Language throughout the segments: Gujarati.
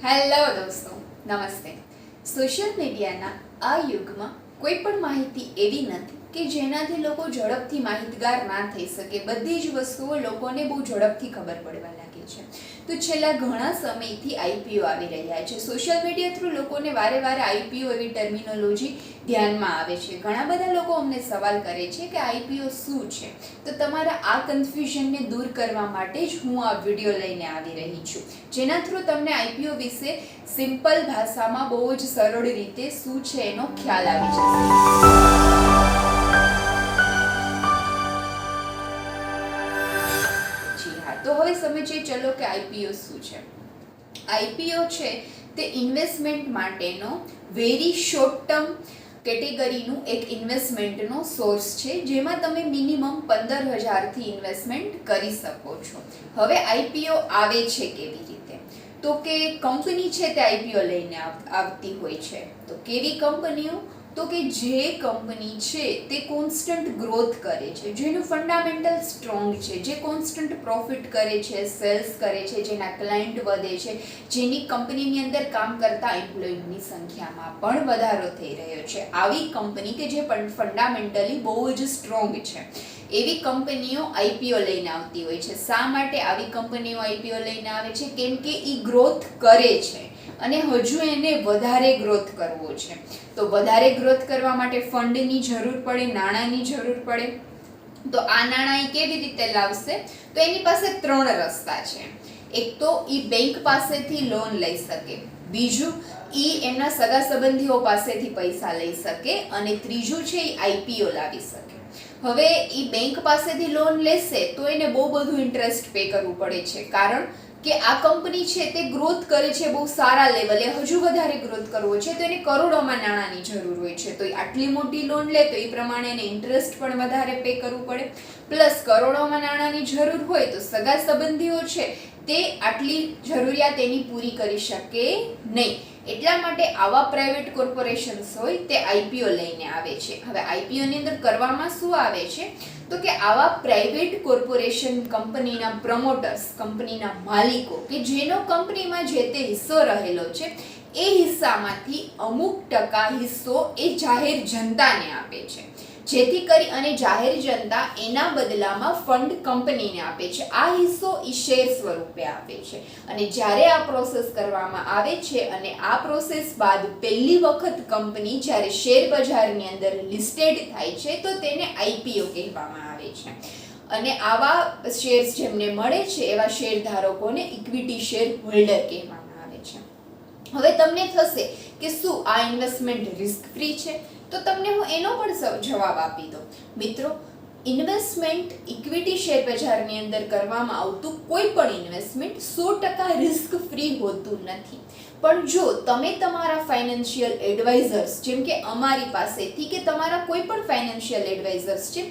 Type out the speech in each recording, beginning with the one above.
હેલો દોસ્તો, નમસ્તે. સોશિયલ મીડિયાના આ યુગમાં કોઈ પણ માહિતી એવી નથી કે જેનાથી લોકો ઝડપથી માહિતગાર ના થઈ શકે. બધી જ વસ્તુઓ લોકોને બહુ ઝડપથી ખબર પડવા લાગે છે. તો છેલ્લા ઘણા સમયથી આઈપીઓ આવી રહ્યા છે. સોશિયલ મીડિયા થ્રુ લોકોને વારે વારે આઈપીઓ એવી ટર્મિનોલોજી ધ્યાનમાં આવે છે. ઘણા બધા લોકો અમને સવાલ કરે છે કે આઈપીઓ શું છે. તો તમારા આ કન્ફ્યુઝનને દૂર કરવા માટે જ હું આ વિડીયો લઈને આવી રહી છું, જેના થ્રુ તમને આઈપીઓ વિશે સિમ્પલ ભાષામાં બહુ જ સરળ રીતે શું છે એનો ખ્યાલ આવી જશે. તો હવે સમજીએ ચલો કે આઈપીઓ શું છે. આઈપીઓ છે તે ઇન્વેસ્ટમેન્ટ માટેનો વેરી શોર્ટ ટર્મ કેટેગરીનું એક ઇન્વેસ્ટમેન્ટનો સોર્સ છે, જેમાં તમે મિનિમમ 15,000થી ઇન્વેસ્ટમેન્ટ કરી શકો છો. હવે આઈપીઓ આવે છે કેવી રીતે? તો કે કંપની છે તે આઈપીઓ લઈને આવતી હોય છે. તો કેવી કંપનીઓ? તો કે જે કંપની છે તે કોન્સ્ટન્ટ ગ્રોથ કરે છે, જેનું ફંડામેન્ટલ સ્ટ્રોંગ છે, જે કોન્સ્ટન્ટ પ્રોફિટ કરે છે, સેલ્સ કરે છે, જેના ક્લાયન્ટ વધે છે, જેની કંપનીની અંદર કામ કરતા એમ્પ્લોયીની સંખ્યામાં પણ વધારો થઈ રહ્યો છે. આવી કંપની કે જે ફંડામેન્ટલી બહુ જ સ્ટ્રોંગ છે, એવી કંપનીઓ આઈપીઓ લઈને આવતી હોય છે. શા માટે આવી કંપનીઓ આઈપીઓ લઈને આવે છે? કેમ કે એ ગ્રોથ કરે છે અને હજુ એને વધારે ગ્રોથ કરવો છે. તો વધારે ગ્રોથ કરવા માટે ફંડની જરૂર પડે, નાણાંની જરૂર પડે. તો આ નાણાં એ કેવી રીતે લાવશે? તો એની પાસે 3 રસ્તા છે. એક તો એ બેંક પાસેથી લોન લઈ શકે, બીજું એ એમના સગા સંબંધીઓ પાસેથી પૈસા લઈ શકે, અને ત્રીજું છે એ આઈપીઓ લાવી શકે. હવે એ બેંક પાસેથી લોન લેશે તો એને બહુ બધું ઇન્ટરેસ્ટ પે કરવું પડે છે, કારણ કે આ કંપની છે તે ગ્રોથ કરે છે બહુ સારા લેવલે, હજુ વધારે ગ્રોથ કરવો છે તો એને કરોડોમાં નાણાંની જરૂર હોય છે. તો આટલી મોટી લોન લે તો એ પ્રમાણે એને ઇન્ટરેસ્ટ પણ વધારે પે કરવું પડે. પ્લસ કરોડોમાં નાણાંની જરૂર હોય તો સગા સંબંધીઓ છે તે આટલી જરૂરિયાત એની પૂરી કરી શકે નહીં. એટલા માટે આવા પ્રાઇવેટ કોર્પોરેશન્સ હોય તે આઈપીઓ લઈને આવે છે. હવે આઈપીઓની અંદર કરવામાં શું આવે છે? તો કે આવા પ્રાઇવેટ કોર્પોરેશન કંપનીના પ્રમોટર્સ, કંપનીના માલિકો કે જેનો કંપનીમાં જે તે હિસ્સો રહેલો છે, એ હિસ્સામાંથી અમુક ટકા હિસ્સો એ જાહેર જનતાને આપે છે, જેથી કરી અને જાહેર જનતા એના બદલામાં ફંડ કંપનીને આપે છે. આ હિસ્સો એ શેર સ્વરૂપે આપે છે. અને જ્યારે આ પ્રોસેસ કરવામાં આવે છે અને આ પ્રોસેસ બાદ પહેલી વખત કંપની જ્યારે શેર બજારની અંદર લિસ્ટેડ થાય છે તો તેને આઈપીઓ કહેવામાં આવે છે. અને આવા શેર્સ જેમને મળે છે એવા શેરધારકોને ઇક્વિટી શેર હોલ્ડર કહેવામાં આવે છે. હવે તમને થશે કે શું આ ઇન્વેસ્ટમેન્ટ રિસ્ક ફ્રી છે? તો તમને હું એનો પણ જવાબ આપી દઉં. મિત્રો, ઇન્વેસ્ટમેન્ટ ઇક્વિટી શેર બજારની અંદર કરવામાં આવતું કોઈ પણ ઇન્વેસ્ટમેન્ટ 100% રિસ્ક ફ્રી હોતું નથી. પણ જો તમે તમારા ફાઇનાન્શિયલ એડવાઇઝર્સ, જેમ કે અમારી પાસેથી કે તમારા કોઈ પણ ફાઇનાન્શિયલ એડવાઇઝર્સ છે,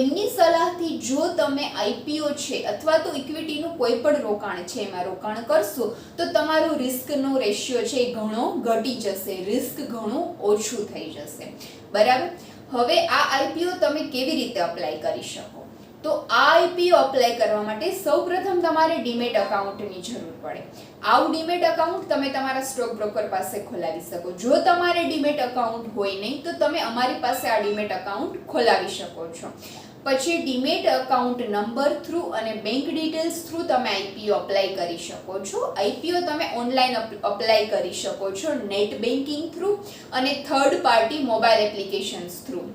એમની સલાહથી જો તમે આઈપીઓ છે અથવા તો ઇક્વિટીનું કોઈ પણ રોકાણ છે એમાં રોકાણ કરશો તો તમારું રિસ્કનો રેશિયો છે એ ઘણો ઘટી જશે, રિસ્ક ઘણું ઓછું થઈ જશે. બરાબર? હવે આ આઈપીઓ તમે કેવી રીતે અપ્લાય કરી શકો? તો આ આઈપીઓ અપ્લાય કરવા માટે સૌપ્રથમ તમારે ડીમેટ અકાઉન્ટની જરૂર પડે. આવું ડીમેટ અકાઉન્ટ તમે તમારા સ્ટોક બ્રોકર પાસે ખોલાવી શકો. જો તમારે ડીમેટ અકાઉન્ટ હોય નહીં તો તમે અમારી પાસે આ ડીમેટ અકાઉન્ટ ખોલાવી શકો છો. પછી ડીમેટ અકાઉન્ટ નંબર થ્રુ અને બેંક ડિટેલ્સ થ્રુ તમે આઈપીઓ અપ્લાય કરી શકો છો. આઈપીઓ તમે ઓનલાઈન અપ્લાય કરી શકો છો, નેટ બેન્કિંગ થ્રુ અને third party mobile applications through,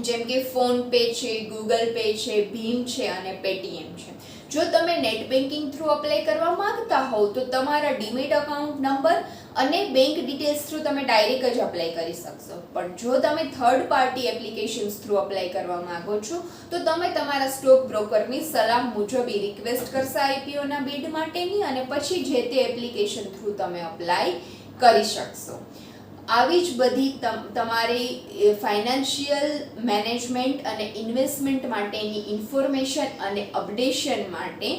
જેમ કે ફોન પે છે, ગૂગલ પે છે, ભીમ છે અને પેટીએમ છે. જો તમે નેટ બેન્કિંગ થ્રુ અપ્લાય કરવા માંગતા હોવ તો તમારા ડીમેટ અકાઉન્ટ નંબર અને બેંક ડિટેલ્સ થ્રુ તમે ડાયરેક્ટ જ અપ્લાય કરી શકશો. પણ જો તમે third party applications through apply કરવા માંગો છો તો તમે તમારા સ્ટોક બ્રોકરની સલાહ મુજબ એ રિક્વેસ્ટ કરશો આઈપીઓના બીડ માટેની, અને પછી જે તે એપ્લિકેશન થ્રુ તમે અપ્લાય કરી શકશો. આવી જ બધી તમારી ફાઇનાન્શિયલ મેનેજમેન્ટ અને ઇન્વેસ્ટમેન્ટ માટેની ઇન્ફોર્મેશન અને અપડેશન માટે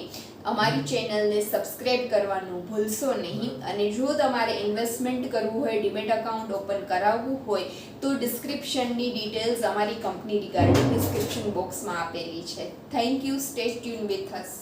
અમારી ચેનલને સબસ્ક્રાઇબ કરવાનું ભૂલશો નહીં. અને જો તમારે ઇન્વેસ્ટમેન્ટ કરવું હોય, ડીમેટ અકાઉન્ટ ઓપન કરાવવું હોય તો ડિસ્ક્રિપ્શનની ડિટેલ્સ અમારી કંપની રિગાર્ડિંગ ડિસ્ક્રિપ્શન બોક્સમાં આપેલી છે. Thank you. Stay tune with us.